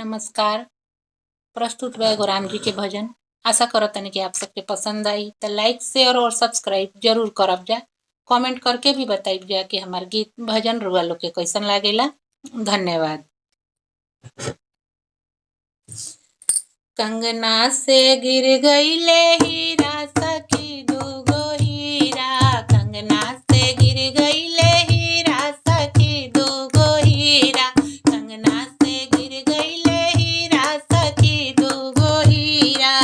नमस्कार। प्रस्तुत हुआ एगो राम जी के भजन। आशा करत तनी कि आप सबके पसंद आई तो लाइक शेयर और सब्सक्राइब जरूर करब जा। कमेंट करके भी बताइब जा कि हमार गीत भजन रुआ लोग के कैसन लागेला। धन्यवाद। कंगना से गिर गईले हीरा सखी दूगो हीरा, कंगना से गिर गईले हीरा सखी दूगो हीरा, कंगना से गिर गईले हीरा सखी दूगो हीरा।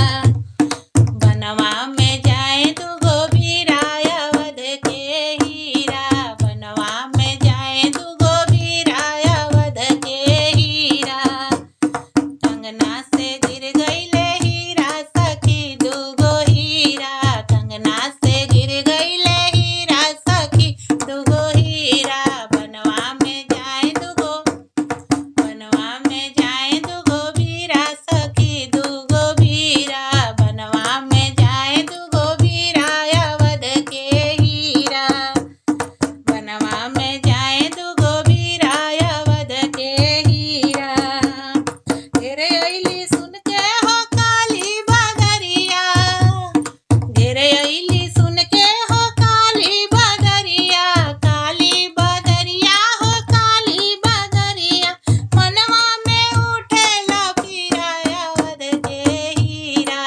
बनवा में जाए दूगो वीरा अवध के हीरा, बनवा में जाए दूगो वीरा अवध के हीरा। कंगना से गिर गईले हीरा सखी दूगो हीरा, कंगना से गिर गईले हीरा सखी दूगो हीरा। बनवा में जाए दूगो, बनवा में जाए दूगो वीरा सखी दूगो वीरा, बनवा में जाए दूगो वीरा अवध के हीरा। बनवा में जाए दूगो वीरा अवध के हीरा। घेरे अइली सुन के हो काली बदरिया, घेरे अइली सुन के हो काली बदरिया, काली बदरिया हो काली बदरिया। मनवा में उठेला पीरा अवध के हीरा,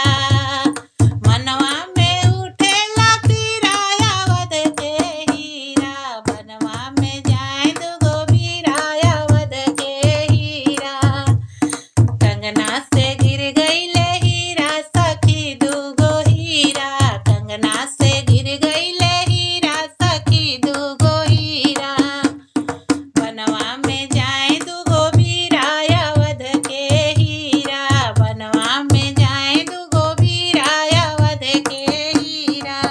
मनवा में उठेला पीरा अवध के हीरा। बनवा में जाए दूगो वीरा अवध के हीरा। कंगना से गिर गईले हीरा सखी दूगो हीरा, कंगना से गिर गईले हीरा सखी दूगो हीरा। बनवा में जाए दूगो वीरा अवध के हीरा, बनवा में जाए दूगो वीरा अवध के हीरा।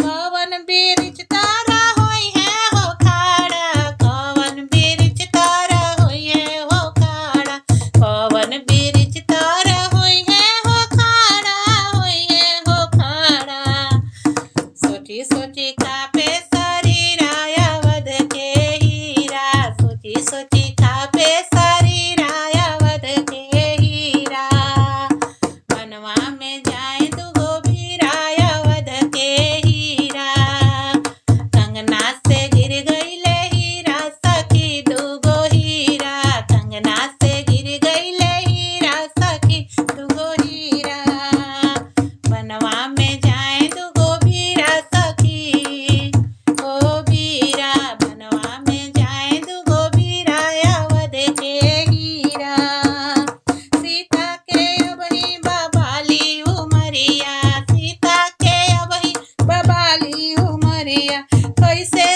कवन बिरिछ तारा होई है हो खाड़ा, कवन बिरिछ तारा होई है हो खाड़ा, कवन बिरिछ तारा होई है हो खाड़ा, होई है हो खाड़ा। सोची सोची कापे शरीर अवध के हीरा, सोची सोची कापे शरीर अवध के हीरा। बनवा में जाए दूगो वीरा अवध के हीरा। कंगना से गिर गईले हीरा सखी दूगो हीरा, कंगना से गिर गईले हीरा सखी दूगो हीरा। बनवा में जाए दूगो वीरा सखी ओ वीरा, बनवा में जाए दूगो वीरा अवध के हीरा। सीता के अबही बबाली उमरिया, सीता के अबही बबाली उमरिया, कैसे